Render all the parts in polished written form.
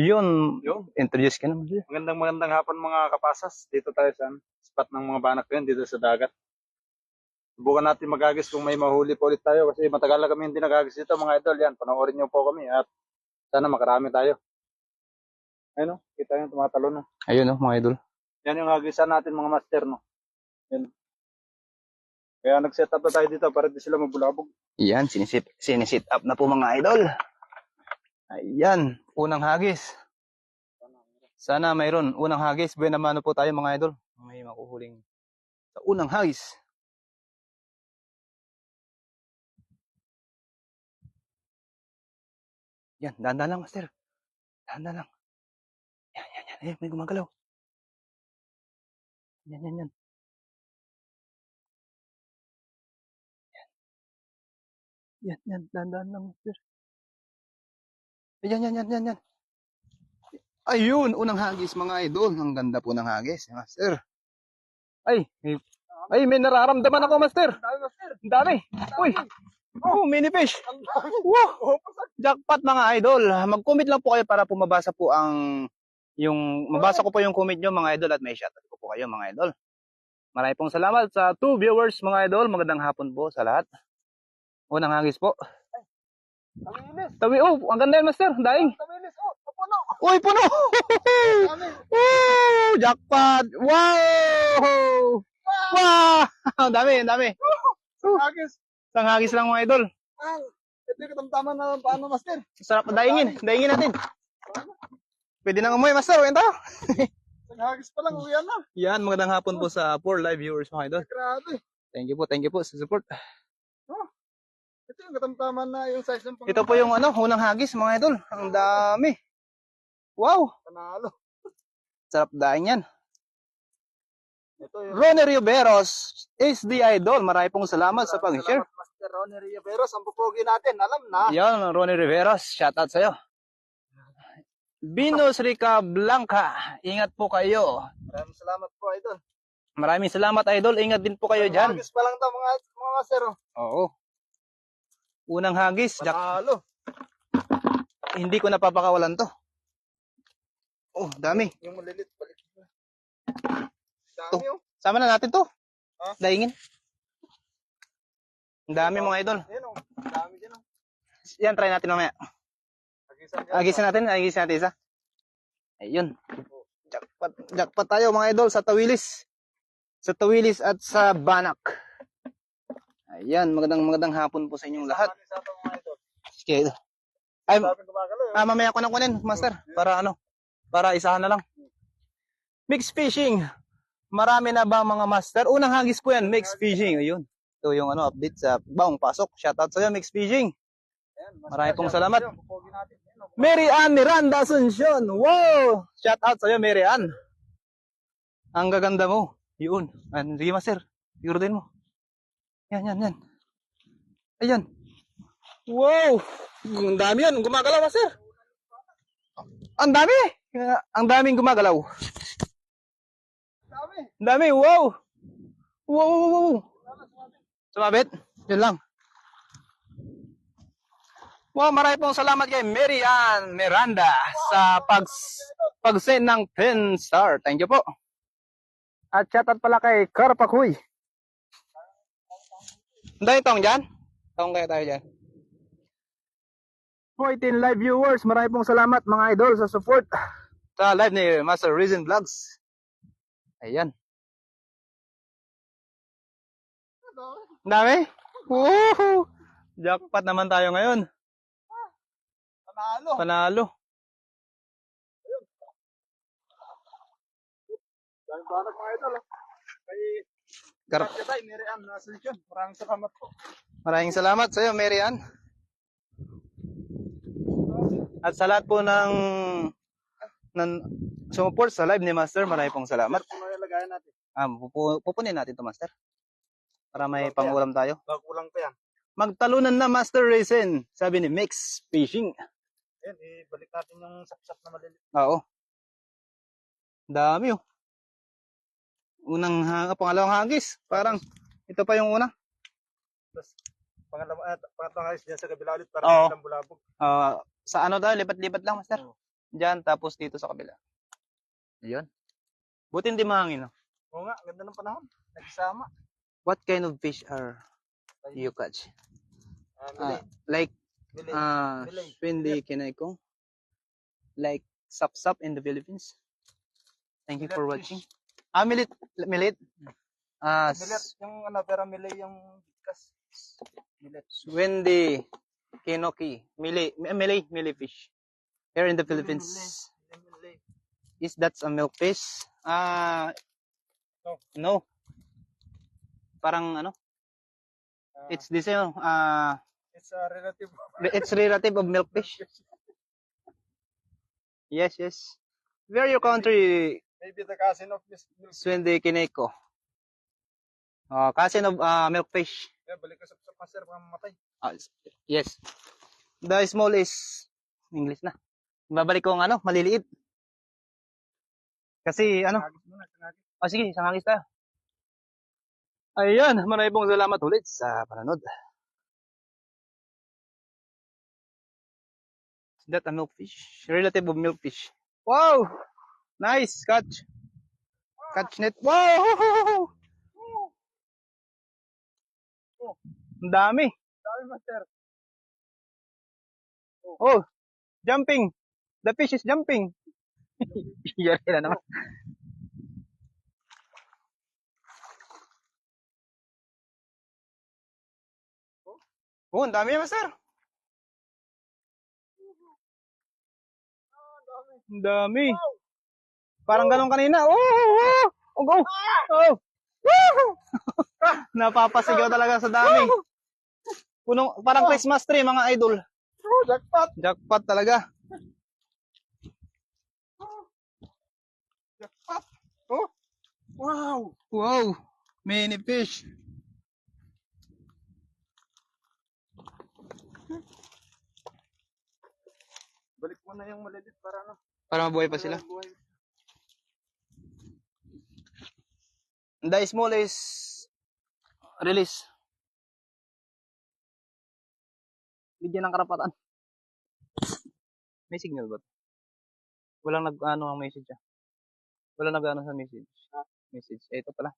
Yun, Yun. introduce ka naman. Magandang hapon mga kapasas. Dito tayo sa spot ng mga banak ko yun, dito sa dagat. Subukan natin magagis kung may mahuli po ulit tayo kasi matagal na kami hindi nagagis dito mga idol. Yan, panoorin niyo po kami at sana makarami tayo. Ayun o, kita yung tumatalon. No? Ayun mga idol. Yan yung hagisan natin mga master. No? Yan. Kaya nag-set up na tayo dito para di sila mabulabog. Yan, sinisit up na po mga idol. Ayan, unang hagis. Sana mayroon unang hagis. Buwan naman po tayo mga idol. May makuhuling sa unang hagis. Yan, dahan lang master. Dahan lang. Yan. May gumagalaw. Yan. Yan, dahan lang master. Yan. Ayun, unang hagis mga idol. Ang ganda po ng hagis, master. Ay, may nararamdaman ako, master. Ang dami. Uy. Oh, mini fish. Wow. Jackpot mga idol. Mag-comment lang po kayo para po mabasa po mabasa ko po yung comment nyo mga idol at may shoutout ko po kayo mga idol. Maraming pong salamat sa 2 viewers mga idol. Magandang hapon po sa lahat. Unang hagis po. Tawi, ang ganda yun, master. Daing. Puno. Uy, puno. Woo! Jackpot. Wow! Ang dami. Hagis. Isang hagis lang mga idol. Ito yung katamtaman na paano master. Sarap daingin natin. Pwede nang umuwi, master. Uwi tayo. Hagis pa lang, uwian na. Yan, magandang hapon po sa 4 live viewers mga idol. Grabe. Thank you po sa support. Ito yung katamtaman na yung size ng Ito po yung unang hagis mga idol. Ang dami. Wow. Panalo. Sarap daing yan. Ito yung Ronnie Riveros is the idol. Marami pong salamat sa pag-share. Master Ronnie Riveros, ang pupugi natin, alam na. Yan, Ronnie Riveros. Shoutout sa'yo. Venus Rica Blanca. Ingat po kayo. Maraming salamat po, idol. Maraming salamat, idol. Ingat din po kayo dyan. Hagis pa lang to mga master. Oo. Unang hagis. Panalo. Hindi ko napapakawalan to. Oh, dami. Yung malilit, balik. To. Dami oh. Sama na natin to. Ha? Daingin. Ang dami mga idol. Yan oh. Dami dyan oh. Yan, try natin mamaya. Agisan natin isa. Ayun. Jackpot tayo mga idol sa Tawilis. Sa Tawilis at sa Banak. Ayan, magandang hapon po sa inyong lahat. Sige. Ay, mamaya ko na kunin, master. Para isahan na lang. Mixed fishing. Marami na ba mga master? Unang hagis po yan, mixed fishing. Ayun. Ito yung update sa Baong Pasok. Shoutout sa iyo, mixed fishing. Maraming pong salamat. Mary Ann Miranda Asuncion. Wow! Shoutout sa iyo, Mary Ann. Ang gaganda mo. Yun. Sige, master. Siguro din mo. Yan. Ayan. Wow! Ang dami yan. Gumagalaw, master. Ang dami. Ang daming gumagalaw. Ang dami. Wow! Wow! Sumabit? Yun lang. Wow, marami pong salamat kay Mary Ann Miranda sa pag-send ng 10 star. Thank you po. At shoutout pala kay Karapakuy. Dahil tong dyan? Tong kaya tayo dyan. 14 live viewers. Marami pong salamat mga idol sa support sa live ni Master Reason Vlogs. Ayan. Dami? Woohoo! Jackpot naman tayo ngayon. Panalo. Dahil banak mga idol. Kay Mary Ann Asuncion. Maraming salamat po. Maraming salamat sa iyo, Mary Ann. At sa lahat po ng support sa live ni Master, maraming pong salamat. Pupunin natin to, Master. Para may pangulam tayo. Kulang pa yan. Magtalunan na, Master Racing, sabi ni Mix Fishing. Ayan, ibalik natin yung sapsap na malilit. Oo. Dami oh. Pangalawang hagis. Parang ito pa yung una. Tapos, pangatlong hagis dyan sa kabila ulit para hindi bulabog. Sa lipat-lipat lang, Master. Diyan, tapos dito sa kabila. Ayun. Buti hindi mahangin. No? Oo nga, ganda ng panahon. Nagsama. What kind of fish are you catch? Mili. Like, Mili. Mili. Swindi Kineko. Like, sap-sap in the Philippines. Thank you for Millet watching. fish. Milit. Milit. Millet yung ano, pero mili yung bigkas. Millet. Swindi Kinoki. Mili fish. Here in the Philippines. Mili. Is that a milk fish? No. No. Parang ano? It's the same. It's a relative. It's relative of milk fish. Yes, yes. Where your country, Maybe the cousin of Miss Milk. Swindi Kineko? Cousin of milk fish. Balik ka sa master para mamatay. Yes. The small is English na. Babalik ko ng maliliit. Kasi Sangagis muna, sangagis. sige, sangagis tayo. Ayan, maraming pong salamat ulit sa panonood. Is that a milkfish? Relative of milkfish. Wow! Nice catch. Catch net. Wow! Ang dami. Sabi master. Oh, jumping. The fish is jumping. Yari na naman. Oh, ang dami, master. Ang dami. Parang ganun kanina. Oh, oh, oh, oh, oh. Napapasigaw talaga sa dami. Punong, parang Christmas tree, mga idol. Oh, jackpot. Jackpot talaga. Jackpot. Oh. Wow. Wow. Many fish. Balik mo na yung malilit para ano. Para mabuhay pa sila. Buhay. The small is release. Bigyan ng karapatan. May signal ba? Walang nag-ano ang message ah. Walang nag-ano sa message. Message. Ito pala.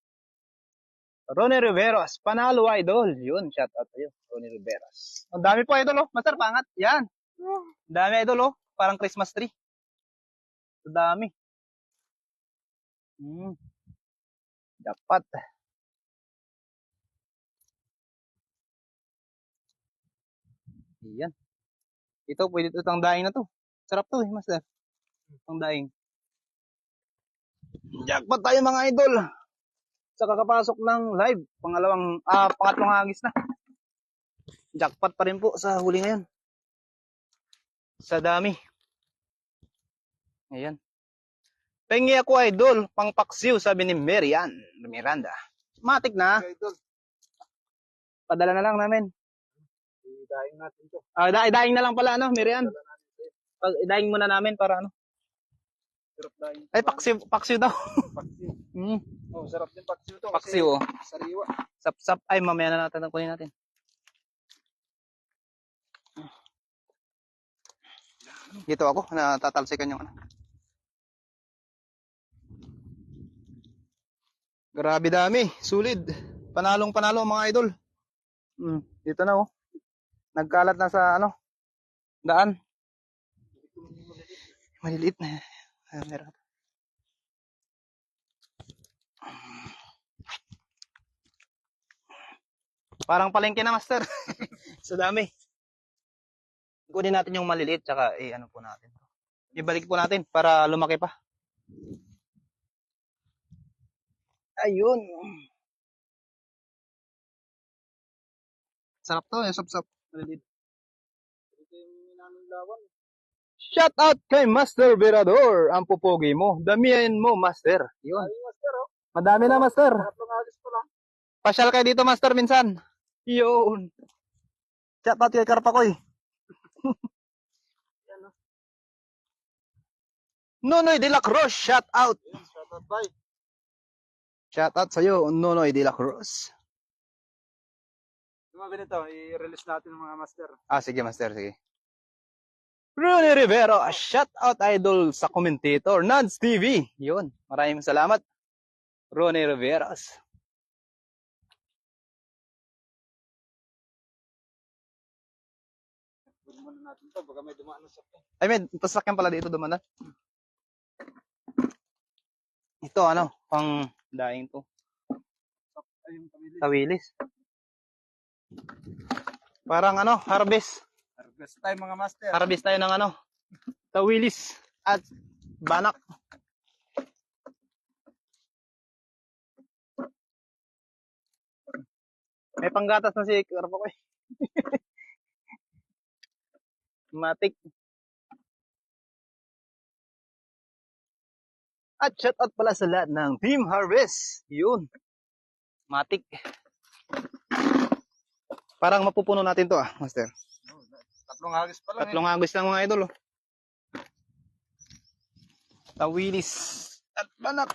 Ronnie Riveros. Panalo idol. Yun. Shout out sa'yo. Ronnie Riveros. Ang dami po idol oh. Master pangat. Yan. Ang dami idol oh. Parang Christmas tree. Ang dami. Dapat. Yan. Ito, pwede ito ang daing na to. Sarap to eh, master. Ang daing. Jackpot tayo mga idol. Sa kakapasok ng live. Pangatlong hagis na. Jackpot pa rin po sa huli ngayon. Sa dami. Ayan. Pengi ako idol. Pangpaksiw sabi ni Miranda. Matik na. Idol. Padala na lang namin. Idaing natin to. Daing na lang pala, Miriam? Daing muna namin para Sarap daing. Ay, paksiw daw. Paksiw. Mm. Oh, sarap din paksiw to. Paksiw, oh. Sariwa. Sap-sap. Ay, mamaya na natin kunin natin. Dito ako, natatalsikan yung Grabe dami, sulit. Panalong-panalo mga idol. Dito na oh. Nagkalat na sa daan. Maliliit na. Meron. Parang palengke na master. Sa dami. Kunin natin yung maliliit tsaka po natin. Ibalik po natin para lumaki pa. Ayun. Sarap to, sap-sap. Maliliit. Shout out kay Master Verador. Ang pupogi mo. Damihan mo, Master. Yun. Madami na, Master. Pasyal kayo dito, Master, minsan. Yun. Shout out kay Karpakoy. Nonoy de la Cruz, shout out. Shout out, bye. Shout out sa'yo, Nonoy de la Cruz. Mga ganito, i-release natin ng mga master. Sige, Master, sige. Ronnie Rivero, shout out idol sa commentator, Nads TV. Yun, maraming salamat. Ronnie Riveros. Pwede muna natin to, baka may dumaan na sa Ay, may pasakyan pala dito dumanan. Ito, ano, pang daing to. ayong kamili. Tawilis. Parang ano, harvest. Harvest time mga master. Harvest tayo ng ano, tawilis at banak. May panggatas na si Karpo ko eh. Matik. At shout out pala sa lahat ng Team Harvest. Yun. Matik. Parang mapupuno natin to master. Tatlong hagis pa lang. Tatlong hagis lang mga idol. Tawilis at banak.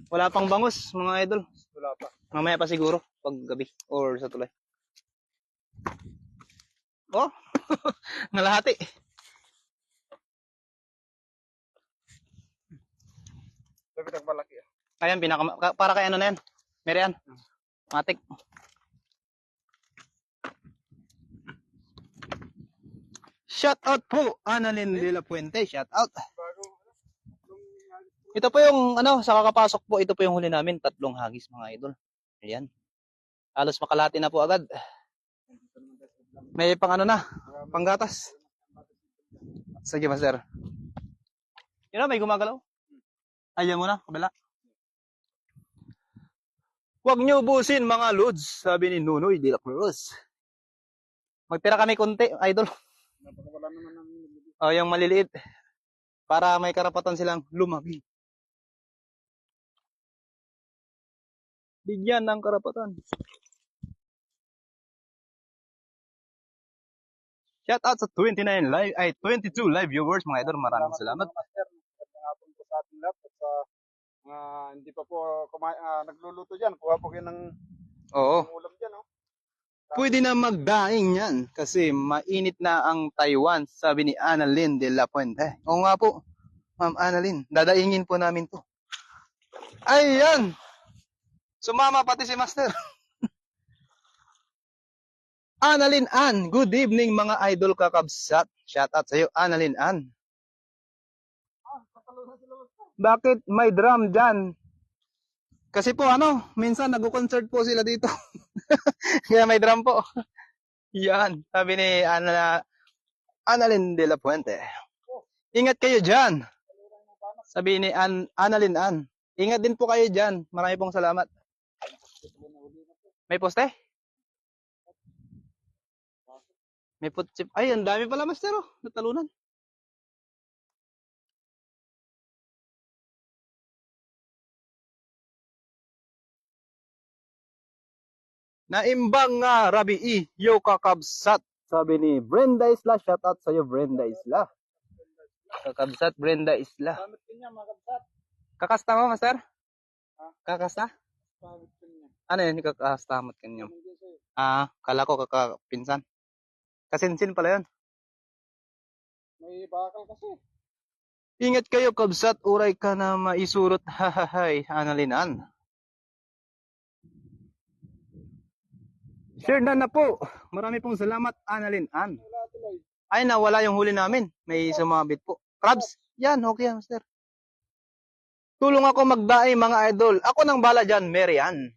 Wala pang bangus mga idol. Wala pa. Mamaya pa siguro pag gabi or sa tulay. Oh, nalahati. Sabi ng malaki. Ayan, para kay ano na yan. Merian. Matik. Shout out po, Annalyn de la Puente. Shout out. Ito po yung, ano, sa kakapasok po, ito po yung huli namin. 3 hagis, mga idol. Ayan. Halos makalati na po agad. May pang ano na, panggatas. Sige, master. Yun na, may gumagalaw. Ayan mo na, kabila. Huwag niyo ubusin mga lods, sabi ni Nunoy de la Cruz. Magtira kami konti, idol. Napakawala naman ng O, yung maliliit. Para may karapatan silang lumaki. Bigyan ng karapatan. Shout out sa 29 live, ay 22 live viewers mga idol. Maraming salamat. master. Magandang hapon po sa ating lahat at sa hindi pa po nagluluto dyan. Kuha po kayo ng Oo. ulam dyan. Oh. Pwede na magdaing yan kasi mainit na ang Taiwan, sabi ni Annalyn de la Puente. Oo nga po, Ma'am Annalyn, dadaingin po namin to. Ayan! Sumama pati si Master. Annalyn Ann, good evening mga idol kakabsat. Shout out sa iyo, Annalyn Ann. Bakit may drum dyan? Kasi po ano, minsan nag-concert po sila dito. Kaya may drum po. Yan, sabi ni Annalyn de la Puente. Ingat kayo dyan. Sabi ni Annalyn Ann. Ingat din po kayo dyan. Marami pong salamat. May poste? May putsip. Ay, ang dami pala, master. Oh. Natalunan. Naimbang nga, Rabi yo kakabsat. Sabi ni Brenda Isla. Shout out sa'yo, Brenda Isla. Kakabsat, Brenda Isla. Gamit ko niya mga kabsat. Kakasta mo, master? Kakasta? Gamit ko niya. Ano yun, kakasta mo kanyo? Nandiyan sa'yo. Kala ko kakapinsan. Kasinsin pala yun. May bakal kasi. Ingat kayo, kabsat. Uray ka na maisurot. Hahahay, Annalyn Ann. Share na po. Marami pong salamat, Annalyn Ann. Wala tuloy. Ay, nawala yung huli namin. May sumabit po. Crabs? Yan, okay yan, master. Tulong ako magdaing, mga idol. Ako nang bala dyan, Mary Ann.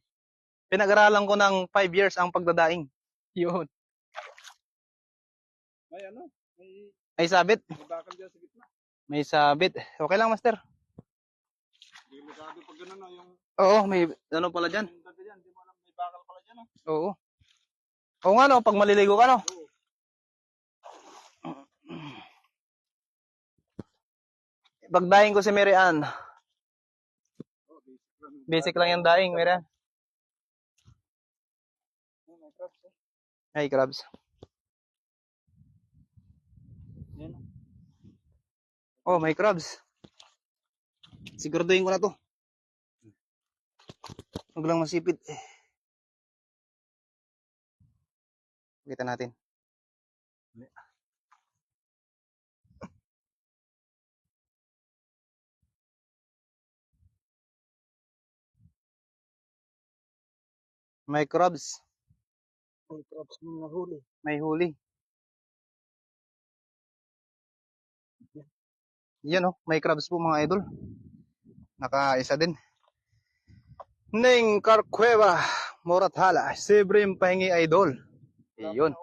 Pinag-aralan ko ng 5 years ang pagdadaing. Yun. May ano? May May sabit. bakal dyan sa gitna. May sabit. Okay lang, master. Delikado pag gano'n no, yung Oo, may ano pala dyan. dati dyan. Hindi mo alam may bakal pala dyan. No? Oo. Oo nga, no, pag maliligo ka, no? Oo. Pagdaing ko si Mary Ann. Oh, basic lang. Basic lang yung daing, Mary Ann. May crabs eh. Ay, crabs. Yan. Oh, may crabs. Siguraduhin ko na to. Huwag lang masipit. Kita natin. May crabs. May crabs na nahuli. May huli. Yan oh, may crabs po mga idol. Nakaisa din. Ning Carcueva, Morathala, Sibrim Pahingi Idol. Iyon.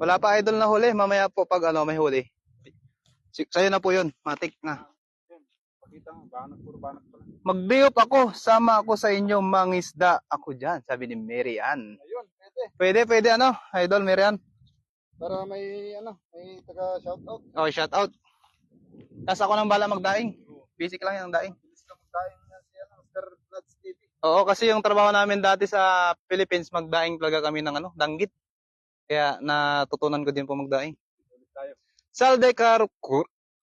Wala pa idol na huli, mamaya po pag ano may huli. Sa'yo na po yun, matik na. Pakita mo, banak, puro banak pala. Magdiop ako, sama ako sa inyo, mangisda ako dyan, sabi ni Mary Ann. Ayun, pwede. Pwede ano, idol Mary Ann. Para may may taga shoutout. Oh, shout out. Tapos ako nang bala magdaing. Basic lang yung daing. Bilis ka magdaing na si Mr. Vlogs TV. Oo, kasi yung trabaho namin dati sa Philippines, magdaing talaga kami ng danggit. Kaya natutunan ko din po magdaing. Ulit tayo. Salde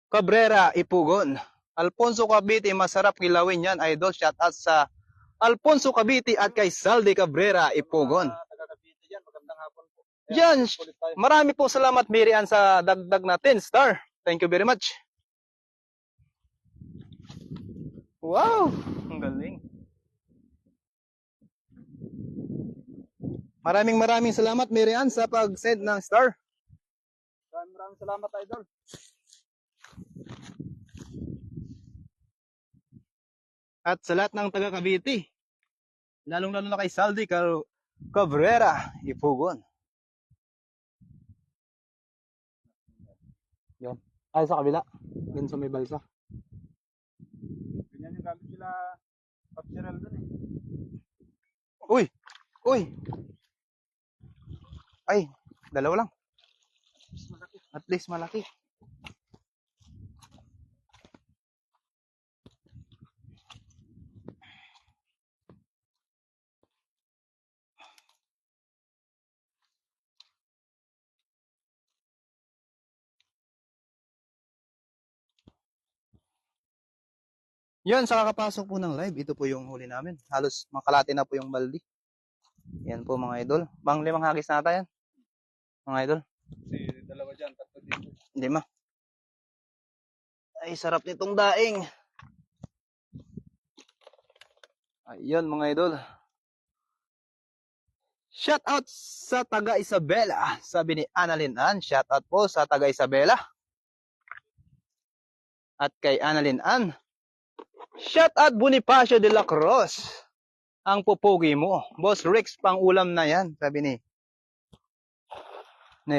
Cabrera, Ipugon. Alfonso Cavite, masarap kilawin yan, idol. Shout out sa Alfonso Cavite at kay Salde Cabrera, Ipugon. Taga Cavite yan, magandang hapon po. Yan, Ulit tayo. marami po salamat Mary Ann sa dagdag na 10 star. Thank you very much. Wow, ang galing. Maraming salamat Mary Ann sa pag-send ng star. Maraming salamat, idol. At sa lahat ng taga Cavite, lalong-lalo na kay Saldi Cabrera, Ipugon. Yan. Ay, sa kabila. Yan sa may balsa. Ganyan yung gamit sila Papsirel dun eh. Uy! Uy! Ay, dalawa lang. At least malaki. Yan, sa kakapasok po ng live, ito po yung huli namin. Halos makalate na po yung baldi. Yan po mga idol. Bang limang hagis na yan. Mga idol. Si dalawa dyan, tatlo dito. Hindi ma. Ay, sarap nitong daing. Ayun mga idol. Shout out sa taga Isabela. Sabi ni Annalyn Ann. Shout out po sa taga Isabela. At kay Annalyn Ann. Shout out Bonifacio de la Cruz. Ang pupugi mo. Boss Rex, pang ulam na yan. Sabi ni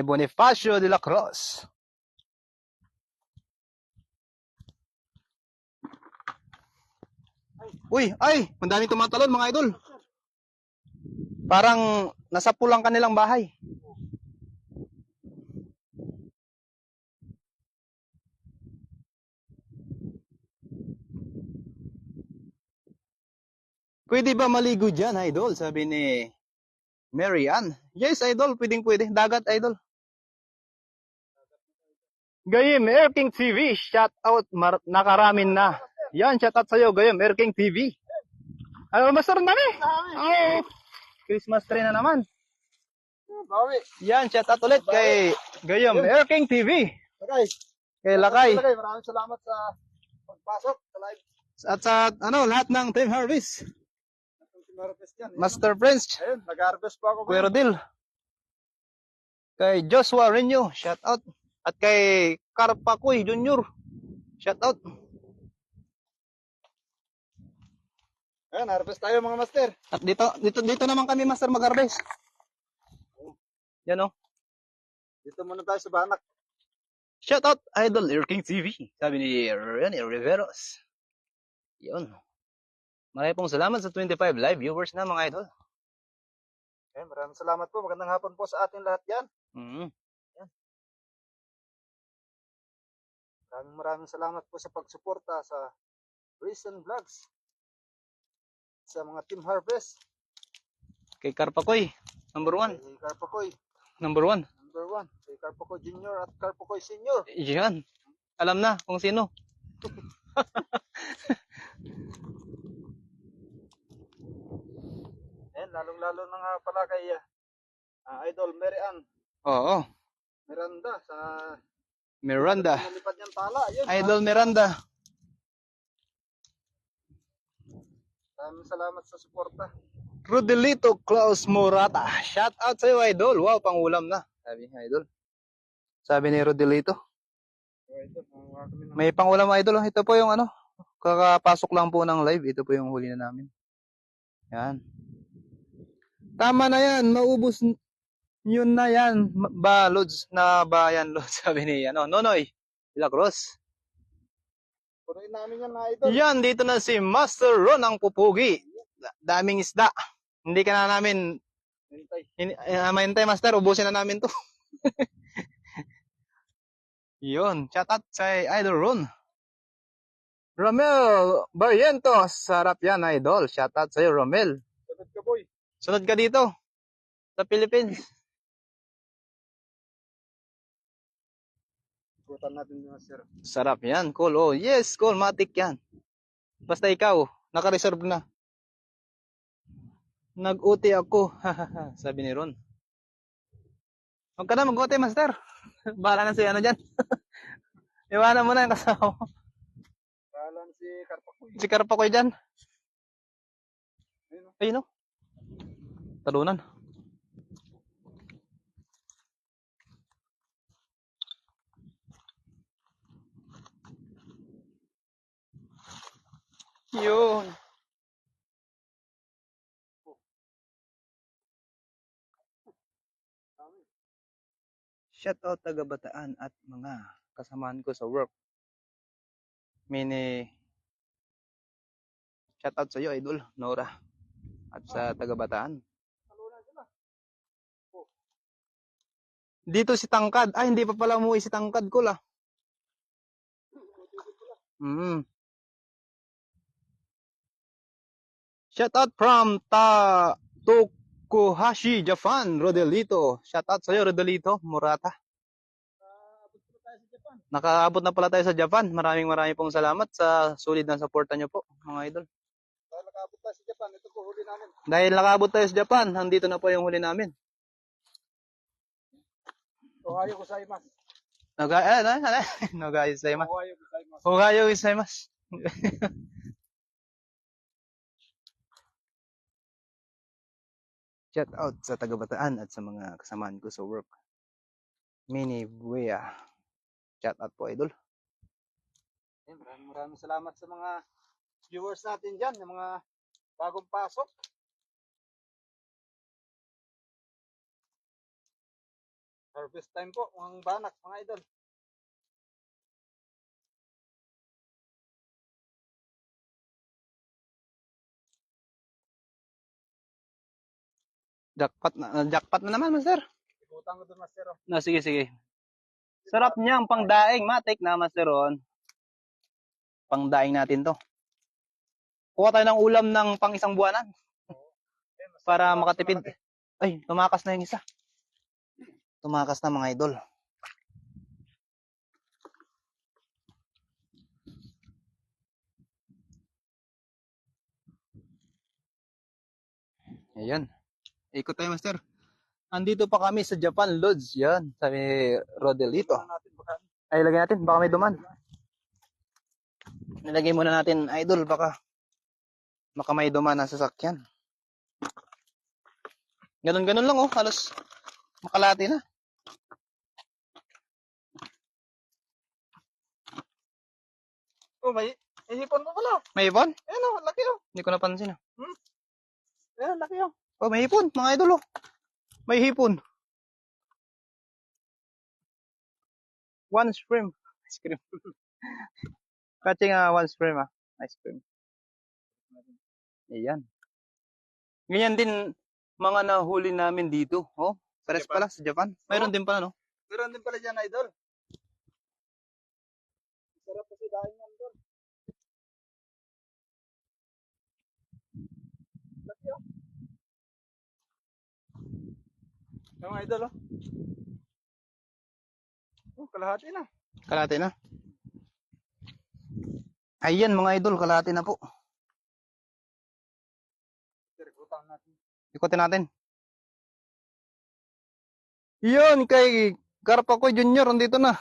Bonifacio de la Cruz. Uy, ay, mandaming tumatalon mga idol. Parang nasa pulang kanilang bahay. Pwede ba maligo dyan, idol? Sabi ni Mary Ann. Yes, idol. Pwede. Dagat, idol. Gayem, Air King TV. Shout out. Nakaramin na. Yan, shout out sa'yo, Gayem, Air King TV. Ano, master na Oh, Christmas tree na naman. Bawi. Yan, shout out ulit kay Gayem, Air King TV. Lakay. Kay Lakay. Maraming salamat sa pagpasok sa live. At sa lahat ng Team Harvest. Yan, Master Prince. ayun, nag-harvest pa ako. Kuya Rodil. Kay Joshua Renyo, shout out. At kay Carpacoy Jr. Shout out. Ayun, harvest tayo mga master. At dito naman kami master mag-harvest. Yan oh. Dito muna tayo sa Banak. Shout out Idol Air King TV. Sabi ni Rene Riveros. Yun. Maraming pong salamat sa 25 live viewers na mga idol. Ayun, maraming salamat po. Magandang hapon po sa ating lahat yan. Yan. Maraming salamat po sa pagsuporta sa Recent Vlogs. Sa mga Team Harvest. Kay Carpacoy, number 1. Kay Carpacoy, Number 1. number 1. Kay Carpacoy Jr. at Carpacoy Senior. Yan. Alam na kung sino. Ayan, lalong-lalo na nga pala kay Idol Mary Ann Oo. Miranda sa Miranda. nalipad niyang tala. Ayun, Idol Miranda. maraming salamat sa suporta. Rodelito Klaus Morata. Shout out sa'yo, idol. Wow, pangulam na. Sabi niya, idol. Sabi ni Rodelito. May pangulam, idol. Ito po yung ano. Kakapasok lang po ng live. Ito po yung huli na namin. Yan. Tama na yan. Maubos yun na yan. Ba, Lods. Na ba yan, Lods? Sabi ni, Nonoy. Ilacross. Punuin namin yan, mga idol. Yan, dito na si Master Ron ang pupugi. Daming isda. Hindi ka na namin mahintay, Master. Ubusin na namin to. Yun. Shout out sa Idol Ron. Romel Barrientos. Sarap yan, Idol. Shout out sa'yo, Romel. Sunod ka, boy. Sunod ka dito. Sa Philippines. Ikutan natin yung sir. Sarap yan. Cool. Oh, yes, cool. Matik yan. Basta ikaw, naka-reserve na. Nag-uti ako. Sabi ni Ron. Huwag ka na mag-uti, Master. Bahala na si ano dyan. Iwanan mo na yung kasama mo. Bahala si Karpakoy. Si Karpakoy dyan. Ayun o. Talunan. Yun. Shout out taga Bataan at mga kasamahan ko sa work. Mini shout out sa iyo, Idol Nora. At sa taga Bataan. Dito si Tangkad. Ay, hindi pa pala umuwi si Tangkad ko la. Shout out from Tokuhashi, Japan, Rodelito. Shout out sa iyo, Rodelito Murata. Nakaabot na pala tayo sa Japan. Maraming pong salamat sa solid na suporta nyo po, mga idol. Dahil nakaabot tayo sa Japan, ito po huli namin. Dahil nakaabot tayo sa Japan, nandito na po yung huli namin. Ohayo gozaimasu. Nogay gozaimasu. Ohayo gozaimasu. Ohayo gozaimasu. Shout out sa taga Bataan at sa mga kasamahan ko sa work. Mini Buea. Shout out po, idol. Maraming salamat sa mga viewers natin dyan, yung mga bagong pasok. Harvest time po, mga banak, mga idol. Jackpot na naman, Master. Ikutan ko doon, Master. No, sige. Sarap niya ang pangdaing, matik na, Master Ron. Pangdaing natin to. Kuha tayo ng ulam ng pang isang buwanan. Para makatipid. Ay, tumakas na yung isa. Tumakas na, mga idol. Ayan. Ikot tayo, Master. Andito pa kami sa Japan, Lods. Yan, sabi Rodelito. Ay, lagay natin. Baka may duman. Nilagay muna natin, idol. Baka may duman na sasakyan. Ganun lang, oh. Halos makalati na. Oh, may hipon pa pala. May hipon? Ayan o, laki o. Hindi ko napansin. Ayan, laki o. Oh, may hipon, mga idol, oh. May hipon. One stream. Ice cream. Catching one stream, ice cream. Ayan. Ganyan din mga nahuli namin dito. Oh, pares pala sa Japan. Mayroon din pala, no? Meron din pala dyan, idol. Sarap kasi dahil yan doon. Laki o. Mga idol o. Oh, kalahati na. Kalahati na. Ayan, mga idol, kalahati na po. Ikutin natin. Yun, kay Karpakoy Junior, andito na.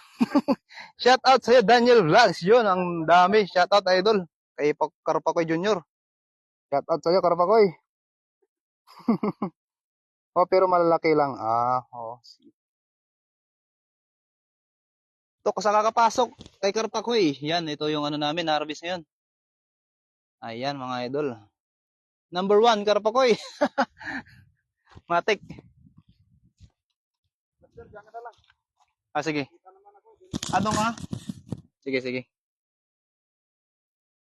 Shout out sa'yo, Daniel Vlogs. Yun, ang dami. Shout out, idol. Kay Karpakoy Junior. Shout out sa'yo, Karpakoy. Oh, pero malalaki lang. Oh. Ito, sa kakapasok kay Karpakoy. Yan, ito yung ano namin, harvest ngayon. Ayan, mga idol. Number 1, Karpakoy. Matik. Sige. Ano nga? Sige.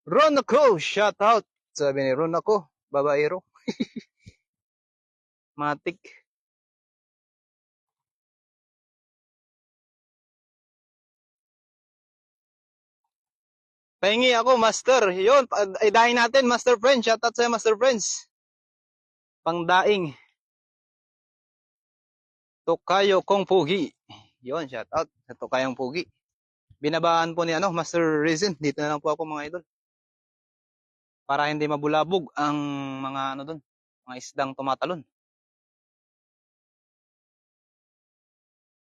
Ronako, shout out. Sabi ni Ronako, babaero. Matik. Pahingi ako, Master. Yun, idahin natin, Master Friends. Shout out sa'yo, Master Friends. Pangdaing. Tokayo Kong Pugi. Yun, shout out sa Tokayong Pugi. Binabaan po ni Master Reason. Dito na lang po ako, mga idol. Para hindi mabulabog ang mga doon, mga isdang tumatalon.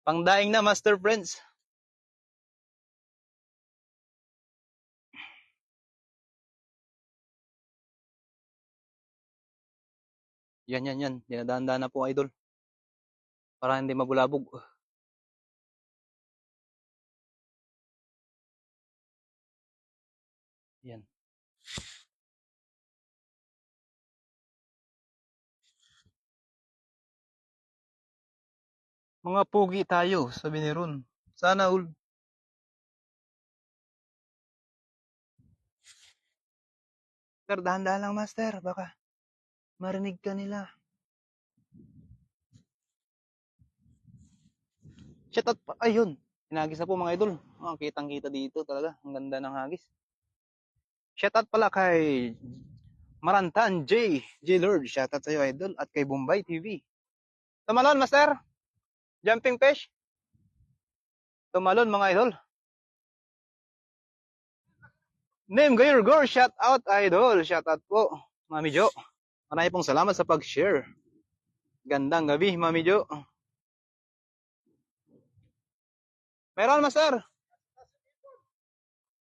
Pangdaing na, Master Friends. Yan. Dinadaan-daan na po, idol. Para hindi mabulabog. Yan. Mga pugi tayo, sabi ni Ron. Sana all. Master, dahan-dahan lang, Master. Baka marinig ka nila. Shout out pa. Ayun. Hinagis na po, mga idol. Kitang-kita dito talaga. Ang ganda ng hagis. Shout out pala kay Marantan J. Lord. Shout out sa'yo, idol. At kay Bombay TV. Tumalon, Master. Jumping fish. Tumalon, mga idol. Name Gayor Gor. Shout out, idol. Shout out po, Mami Jo. Marami pong salamat sa pag-share. Gandang gabi, Mami Jo. Meron, Master.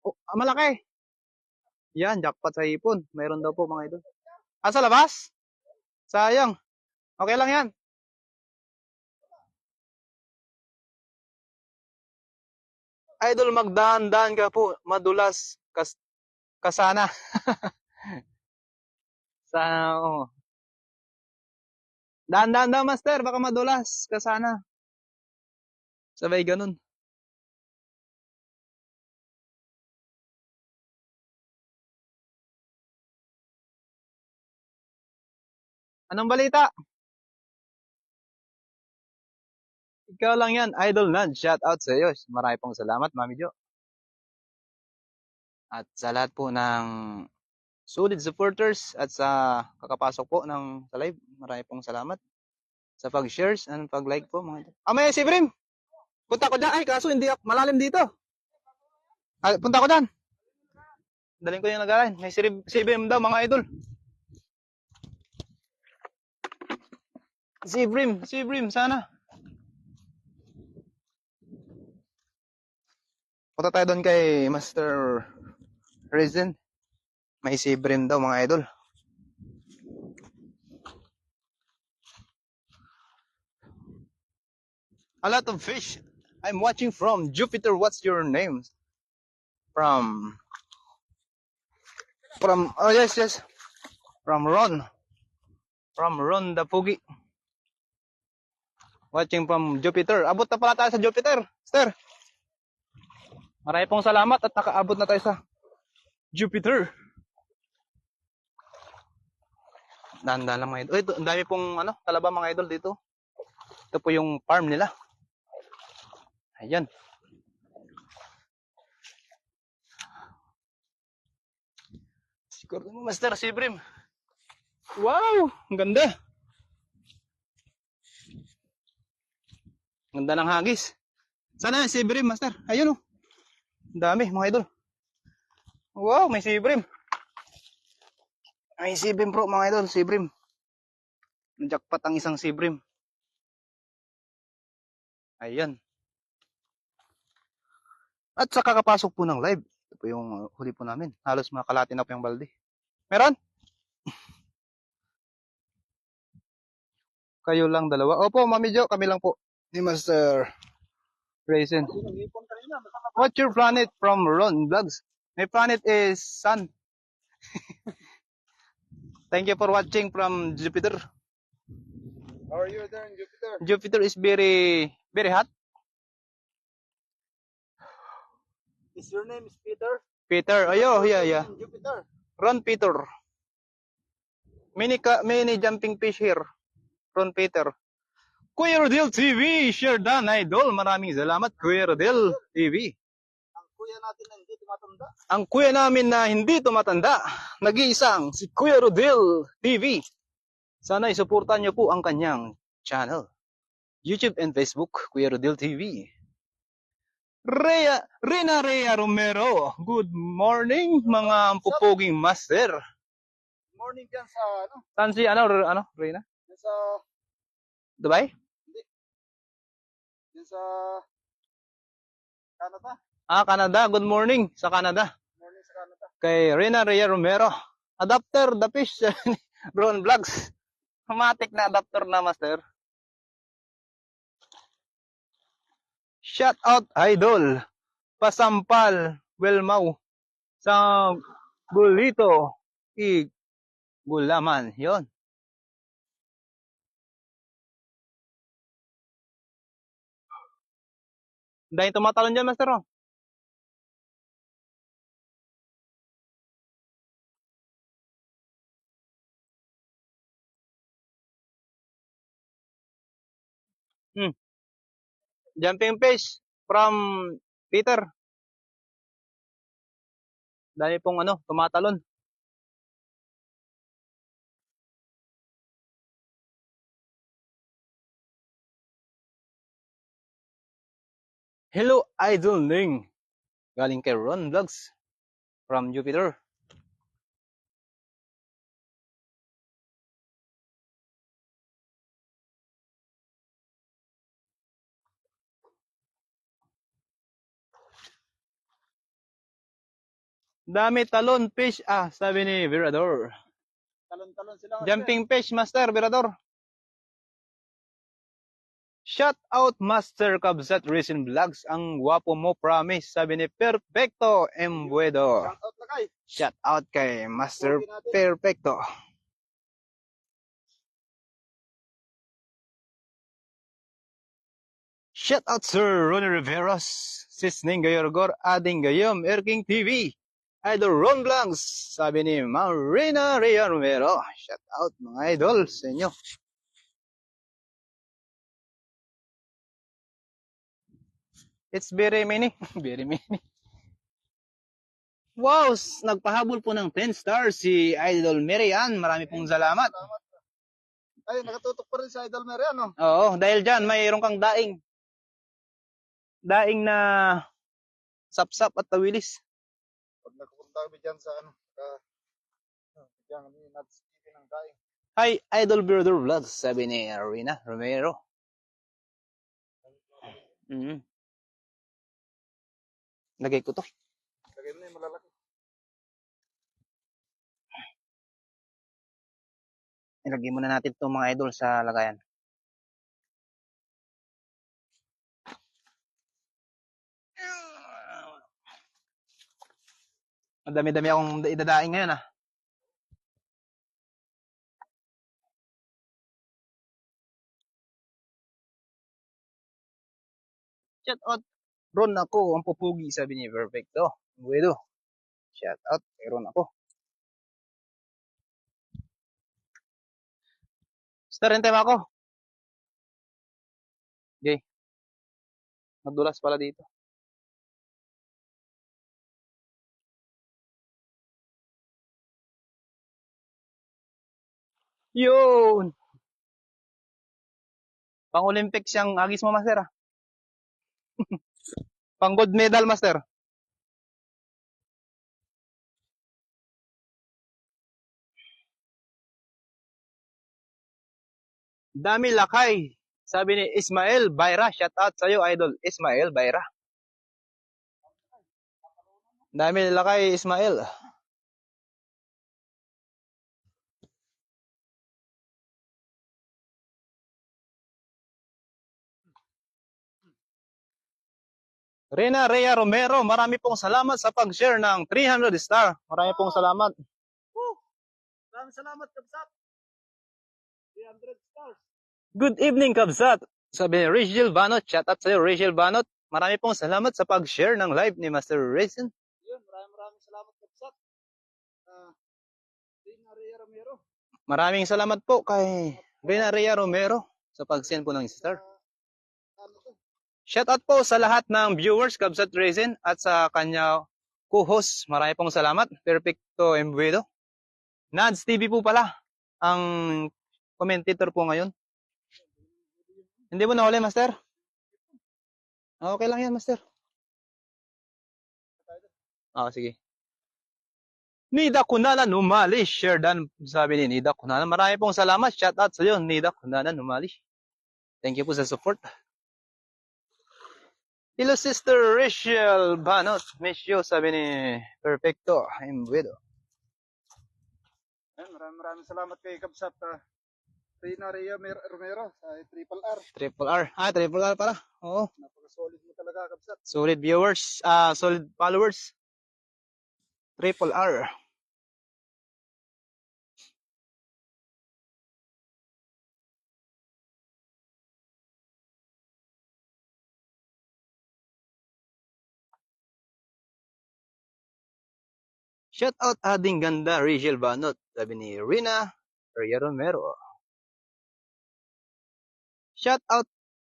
Oh, malaki. Yan, jackpot sa ipon. Meron daw po, mga idol. Sa labas? Sayang. Okay lang yan. Idol, magdaan-daan ka po. Madulas. Kasana. Sana, oh. Daan-daan daw, Master. Baka madulas. Kasana. Sabay ganun. Anong balita? Ikaw lang yan, Idol Nad. Shout out sa iyo. Marami pong salamat, Mami Jo. At sa lahat po ng solid supporters at sa kakapasok po sa live, marami pong salamat sa pag-shares and pag-like po, mga idol. May si Brim. Punta ko dyan. Ay, kaso hindi malalim dito. Punta ko dyan. Daling ko yung nag-aarain. May si Brim daw, mga idol. Si Brim, sana. Punta tayo doon kay Master Reason. May si Brim daw, mga idol. A lot of fish. I'm watching from Jupiter. What's your name? From oh yes. From Ron the Pugi. Watching from Jupiter. Abot na pala tayo sa Jupiter, Mister. Marami pong salamat at nakaabot na tayo sa Jupiter. Dahan-dahan lang, mga idol. Ito, ang dami pong talaba, mga idol, dito. Ito po yung farm nila. Ayan. Siguro mo, Master, si Brim. Wow! Ang ganda. Ganda ng hagis. Sana si Brim, Master. Ayun, oh. Ang dami, mga idol. Wow, may si Brim. May si Brim, bro, mga idol. Si Brim. Jackpot ang isang si Brim. Ayan. At sa kakapasok po ng live, ito po yung huli po namin. Halos makakalati na po yung balde. Meron? Kayo lang dalawa. Opo, Mami Jo, kami lang po. Ni Master Raisin. Ipon kanina. What's your planet from Ron Vlogs? My planet is Sun. Thank you for watching from Jupiter. How are you there in Jupiter? Jupiter is very, very hot. Is your name is Peter? Peter, ayo, yeah. In Jupiter. Ron Peter. Many jumping fish here. Ron Peter. Kuya Rodel TV, share done, idol. Maraming salamat, Kuya Rodel TV. Ang kuya natin na hindi tumatanda. Ang kuya namin na hindi tumatanda, nag-iisang si Kuya Rodel TV. Sana isuportahan niyo po ang kanyang channel. YouTube and Facebook, Kuya Rodel TV. Rina Romero, good morning mga pupuging master. Good morning dyan sa Saan si Rina? Dyan sa Dubai? dyan sa Canada. Canada. Good morning sa Canada. Good morning sa Canada. Kay Rina Romero. Adapter the fish. Ron Vlogs. Matic na adapter na master. Shout out idol. Pasampal Wilmau sa Bulito Gulaman. Yon. Dahil tumatalon dyan, master. Oh. Jumping fish from Peter. Dahil pong tumatalon. Hello, Idol Ning. Galing kay Ron Vlogs from Jupiter. Dami talon fish, sabi ni Virador. Talon-talon sila. Jumping fish, Master Virador. Shout out Master Kabsat Racing Vlogs. Ang gwapo mo, promise. Sabi ni Perfecto Embuedo. Shout out na kay. Shout out kay Master Perfecto. Shout out Sir Ronnie Riveros. Sisning Gayorgor, Ading Gayom, Erking TV. Idol Ron Vlogs. Sabi ni Marina Rhea Romero. Shout out mga idol sa inyo. It's very many. Very many. Wow! Nagpahabol po ng 10 stars si Idol Marian. Marami pong salamat. Ay, nakatutok pa rin sa Idol Mariano. Oo, dahil dyan, mayroon kang daing. Daing na sapsap at tawilis. Pag nakapunta kami dyan sa dyan kami nagsipin ng daing. Hi, Idol Brother Vlogs. Sabi ni Rina Romero. Lagay ko to. Lagay mo na yung malalaki. Ilagay muna natin itong mga idol sa lagayan. Madami-dami akong idadaing ngayon Shout out Ron ako, ang pupugi, sabi ni Perfecto. Buedo. Shout out kay Ron ako. Star time ako. Okay. Madulas pala dito. Yun! Pang Olympics siyang agis mo, master. Pang gold medal, master. Dami lakay. Sabi ni Ismael Bayra. Shout out sa'yo, idol. Ismael Bayra. Dami lakay, Ismael. Rina Rhea Romero, marami pong salamat sa pag-share ng 300 star. Marami pong salamat. Maraming salamat, Kabsat. 300 stars. Good evening, Kabsat. Sabi ni Rachel Banot. Shout out sa'yo, Rachel Banot. Marami pong salamat sa pag-share ng live ni Master Racing. Yun, maraming salamat, Kabsat. Rina Rhea Romero. Maraming salamat po kay Rina Rhea Romero sa pag-send po ng star. Ano to? Shout out po sa lahat ng viewers, Kabsat Racing, at sa kanya co-host. Marami pong salamat. Perfecto Embuedo. Nads TV po pala ang commentator po ngayon. Hindi mo nahuli, Master? Okay lang yan, Master. Sige. Nida Kunanan Umali, share dan, sabi ni Nida Kunanan. Marami pong salamat. Shout out sa iyo, Nida Kunanan Umali. Thank you po sa support. Hello, Sister Rachel Banot. Miss you, sabi ni Perfecto Embuedo. Maraming salamat kay Kabsat. Rina Rhea Romero sa Triple R. Triple R. Triple R pala. Oo. Napaka-solid mo talaga, Kabsat. Solid viewers, solid followers. Triple R. Shout out ading ganda Rachel Banot, sabi ni Rina Rhea Romero. Shout out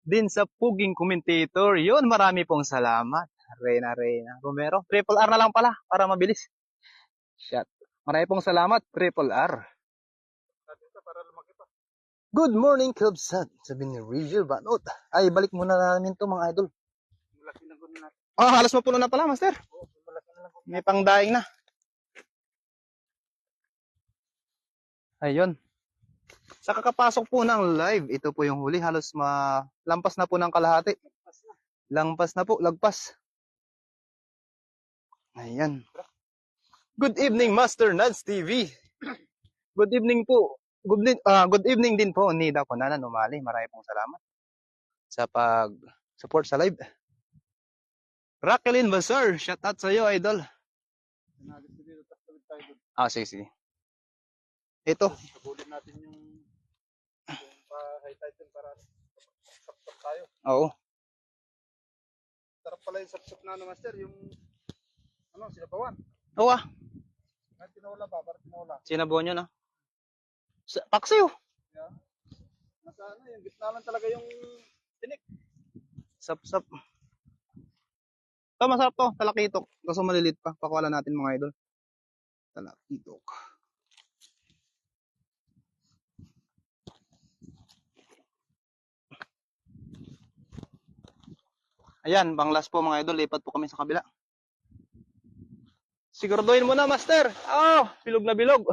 din sa puging commentator. Yun, marami pong salamat. Rina Romero. Triple R na lang pala para mabilis. Shout. Marami pong salamat, Triple R. Good morning, Kabsat, sabi ni Rachel Banot. Ay, balik muna namin to mga idol. Halos mapuno na pala, Master. May pangdaing na. Ayun. Sa kakapasok po ng live, ito po yung huli. Halos lampas na po ng kalahati. Lampas na po, lagpas. Ayan. Good evening, Master Nads TV. Good evening po. Good evening din po, Nida Kunanan Umali. Marami pong salamat sa pag-support sa live. Raquelin Basar, shout out sa iyo, idol. Sige. Ito. Sabulin natin yung high title para sapsap tayo. Oo. Sarap pala yung sapsap na Master, yung sinabawan. Oo Tinola ba? Para tinola. Sinabawan nyo na. Paksiw. Yeah. Nasa yung gitna lang talaga yung tinik. Sap. Ito, masarap to. Talakitok. Kaso malilit pa. Pakuwala natin mga idol. Talakitok. Ayan, pang last po mga idol. Lipat po kami sa kabila. Siguraduhin mo na, Master. Bilog na bilog.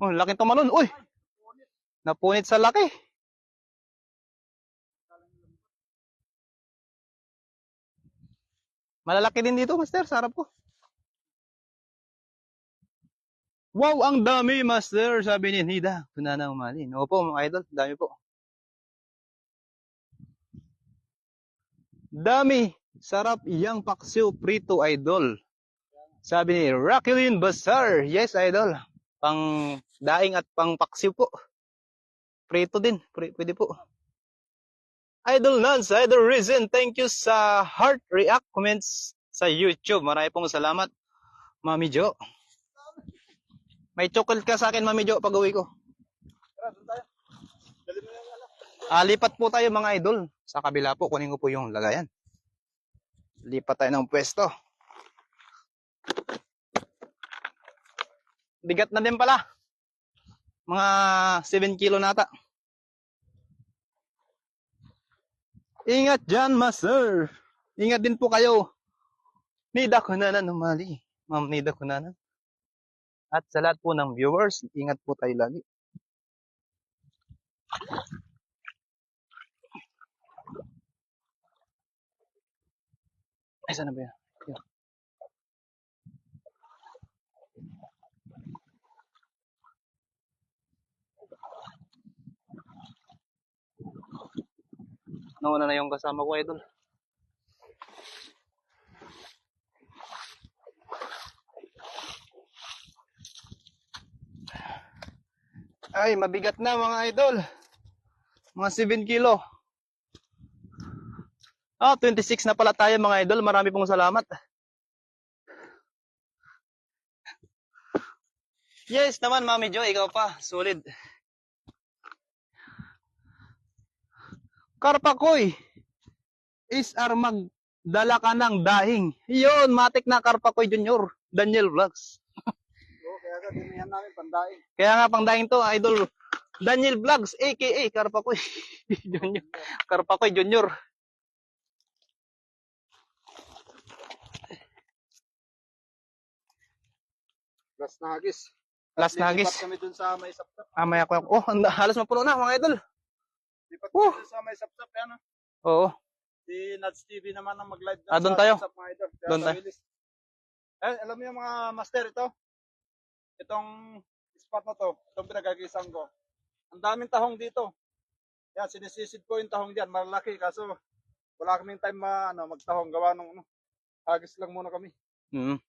Laking tumalon. Uy! Napunit sa laki. Malalaki din dito, Master. Sarap po. Wow, ang dami, Master. Sabi ni Nida Kunanan Umali. Opo, mga idol. Dami po. Dami. Sarap iyang paksiw prito, idol. Sabi ni Raquelin Basar. Yes, idol. Pang daing at pang paksiw po. Prito din. Pwede po. Idol Nance, Idol Reason, thank you sa heart react comments sa YouTube. Marami pong salamat, Mami Jo. May chocolate ka sa akin, Mami Jo, pag uwi ko. Lipat po tayo mga idol. Sa kabila po, kunin ko po yung lagayan. Lipat tayo ng pwesto. Bigat na din pala. Mga 7 kilo nata. Ingat dyan, Master. Ingat din po kayo. Nida Kunanan Umali. Ma'am Nida Kunanan. At sa lahat po ng viewers, ingat po tayo lagi. Ay, sana ba yan? Nauna na yung kasama ko, idol. Ay, mabigat na mga idol. Mga 7 kilo. 26 na pala tayo mga idol. Marami pong salamat. Yes naman, Mami Jo. Ikaw pa. Solid. Karpakoy. SR magdala ka ng dahing. Yun, matik na Karpakoy Junior. Daniel Vlogs. Oo, kaya ka dinihan namin pandaing. Kaya nga pang dahing to, idol. Daniel Vlogs, aka Karpakoy Junior. Karpakoy Junior. Last na hagis. Last na hagis. Lipat kami dun sa may sapsap. May ako. Oh, halos mapuno na mga idol. Lipat kami dun sa may sapsap. Yan ah. Oo. Si Nads TV naman ang mag-live Doon tayo. sapsap mga idol. Kaya Doon tayo. tawilis. Eh, alam mo yung mga master ito? Itong spot na to. Itong pinagagisan ko. Ang daming tahong dito. Yan, sinisisid ko yung tahong dyan. Malaki. Kaso wala kaming time magtahong. Gawa nung hagis lang muna kami. Mm.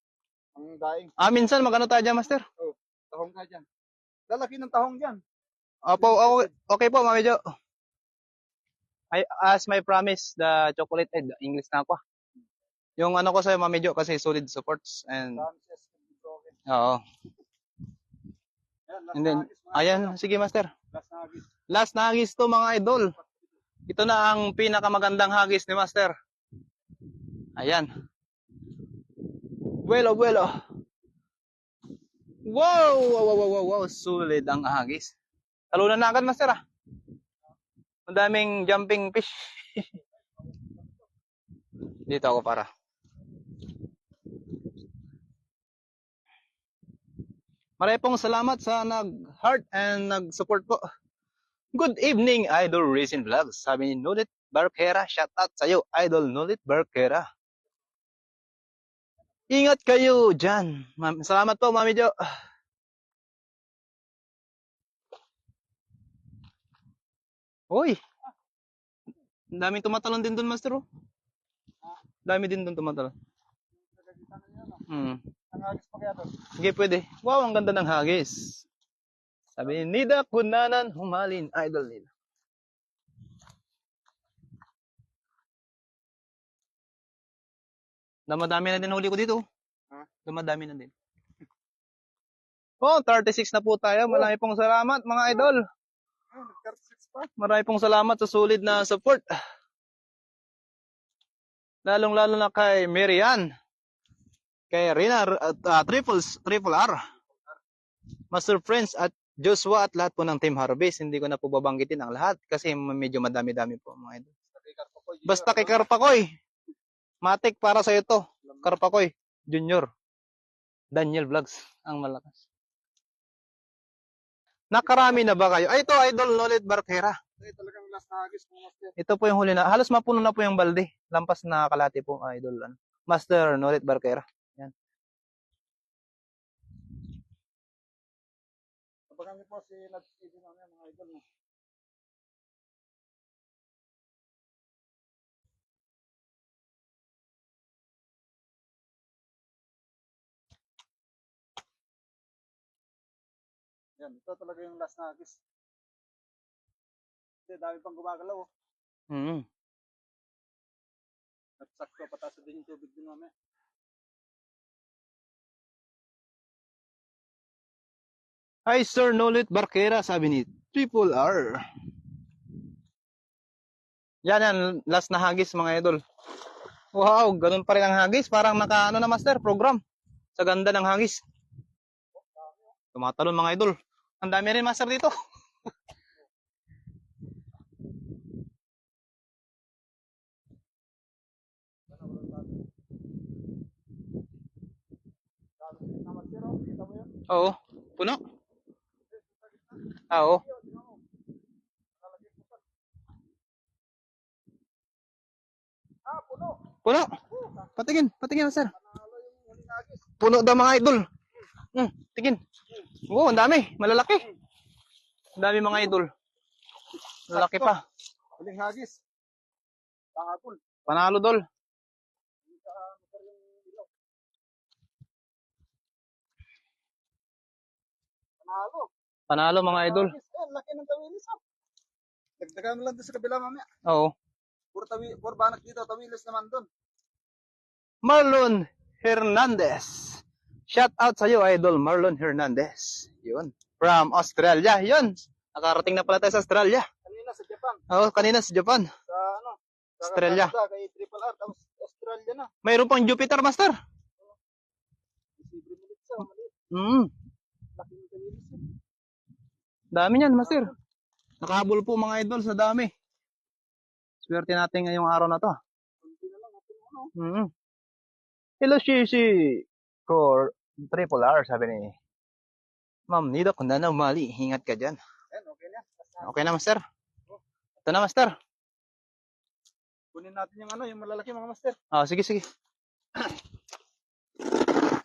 Ang daing. Minsan magano tayo dyan, Master? Tahong ka dyan. Lalaki ng tahong dyan. Opo, okay po, Mami Jo. As my promise, the chocolate egg, English na ako. Yung ano ko sa'yo, Mami Jo, kasi solid supports. And, oo. Ayan, And then, ayan, sige, Master. last na hagis. Last na hagis to, mga idol. Ito na ang pinakamagandang hagis ni Master. Ayan. Buelo. Wow, solid ang hagis. Talunan na agad, Master, ah. Ang daming jumping fish. Dito ako para. Maraming pong salamat sa nag-heart and nag-support po. Good evening, Idol Racing Vlogs. Sabi ni Nulit Barquera. Shout out sa'yo, Idol Nulit Barquera. Ingat kayo dyan. Salamat po, Mami Jo. Uy. Ang daming tumatalon din doon, Master. Dami din doon tumatalon. Ang hagis pa kaya doon. Sige, pwede. Wow, ang ganda ng hagis. Sabi ni Nida Kunanan, humalin, idol nila. Damadami na din huli ko dito. Damadami na din. 36 na po tayo. Marami pong salamat, mga idol. 36 pa. Marami pong salamat sa solid na support. Lalong-lalo na kay Marian, kay Rina at Triple R, Master Friends at Joshua at lahat po ng Team Harvest. Hindi ko na po babanggitin ang lahat kasi medyo madami-dami po, mga idol. Basta kay Karpakoy. Matik para sa ito. Karpakoy Junior. Daniel Vlogs ang malakas. Nakarami na ba kayo? Ay, ito, Idol Nulit Barquera. Ito talagang last na hagis mo, Master. Ito po yung huli na. Halos mapuno na po yung balde. Lampas na kalati po, Idol. Master Nulit Barquera. Yan. Abangan niyo po si Nads TV namin, mga idol mo. Yan, ito talaga yung last na hagis. Kasi dami pang gumagalaw. At sakto pataas din yung tubig din mamaya. Hi, Sir Nulit Barquera, sabi ni Triple R. Yan, last na hagis, mga idol. Wow, ganun pa rin ang hagis. Parang naka, na, Master, program. Sa ganda ng hagis. Tumatalon, mga idol. Ang dami rin, Master, dito. Oo, puno. Oo. Puno. Patingin, Master. Puno daw, mga idol. Tingin. Oo, ang dami. Malalaki. Ang dami, mga idol. Malalaki pa. Huling hagis. Pangapol. Panalo, Dol. Panalo. Panalo mga idol. Laki ng tawilis. Dagdagan mo lang doon sa kabila mamaya. Oo. Puro banak dito, tawilis naman doon. Marlon Hernandez. Shout out sa iyo, idol Marlon Hernandez. Yun. From Australia. Yun. Nakarating na pala tayo sa Australia. Kanina sa Japan. Oo, kanina sa Japan. Sa ano? Sa Australia. Canada, kay Triple R. Tapos Australia na. Mayroon pang Jupiter, Master. Libre minutes siya. Maliit. Laki ng tawilis. Dami niyan, Master. Nakahabol po mga idol sa dami. Swerte natin ngayong araw na to. Hello, Shishi. For Triple R, sabi ni Ma'am Nida, kung na mali, hingat ka dyan. Ayan, okay na. Okay na, Master. Ito na, Master. Kunin natin yung ano, yung malalaki mga master. Sige, sige.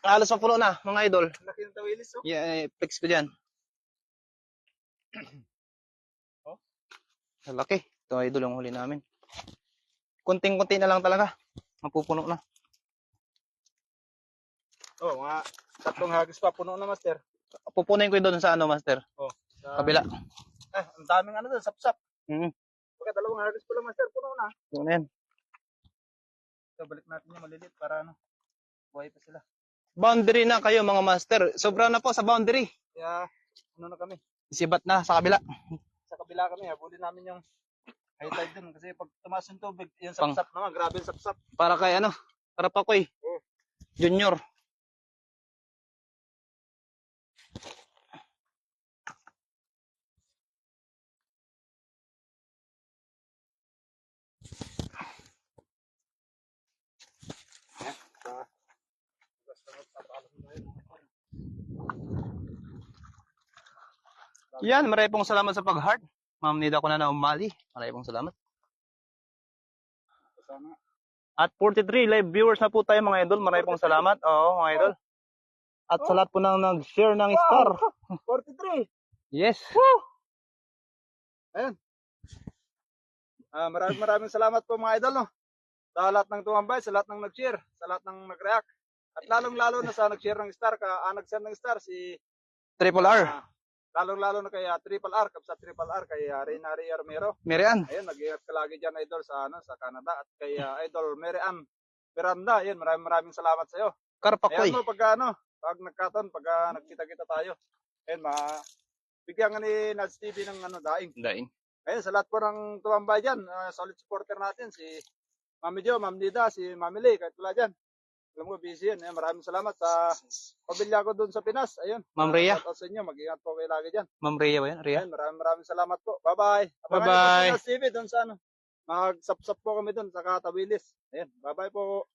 Halos mapuno na, mga idol. Laki ng tawilis, oh. Yeah, fix ko dyan. Oh? Laki. Ito, idol, yung huli namin. Kunting-kunti na lang talaga. Mapupuno na. Oh, mga 3 hagis pa puno na master. Pupunin ko doon sa ano, Master. Oh, sa Kabila. ang daming ano doon, sapsap. Mm. Okay, 2 hagis pa lang master, puno na. Yun na yan. So, balik natin yung maliliit para ano, buhay pa sila. Boundary na kayo, mga Master. Sobra na po sa boundary. Kaya, ano na kami, Isibat na sa kabila. sa kabila kami, habulin namin yung high tide dun. Kasi pag tumaas yung tubig, yung Pang- sapsap naman, grabe yung sapsap. Para kay ano, para pa koy. Oh. Junior. Yan, maraming pong salamat sa pag-heart. Ma'am Nida ko na umali. Maraming pong salamat. Kasama. At 43 live viewers na po tayo mga idol. Maraming pong salamat. Oo, mga idol. At sa lahat po nang nag-share ng star. 43! Yes. Ayan. Maraming salamat po mga idol, no? Sa lahat ng tumambay, sa lahat ng nag-share, sa lahat ng nag-react. At lalong-lalo na sa nag-share ng star, nag-send ng star, si Triple R. lalong-lalo na kay Triple R, kapsa Triple R, kay Reyna Romero. Mirian. Ayun, nag-iingat ka lagi dyan, idol, sa Canada. At kay idol Mary-Ann Miranda. Ayun, maraming salamat sa iyo. Karpakoy. Ayan mo, pag nagkataon, pag nagkita-kita tayo. Ayun, bigyan nga ni Nads TV ng daing. Daing. Ayun, sa lahat po ng tumambay dyan, solid supporter natin, si Mami Jo, Ma'am Nida, si Mami Lee, kahit wala dyan. Alam ko, busy yan. Ayun, maraming salamat sa pamilya ko doon sa Pinas. Ayun. Ma'am Rhea. Shout out sa inyo. Mag-ingat po kayo lagi dyan. Ma'am Rhea ba yan? Rhea? Ayun, maraming salamat po. Bye-bye. Bye-bye. Abangan niyo po si Nas TV doon sa Magsapsap po kami doon sa Katawilis. Ayun, bye-bye po.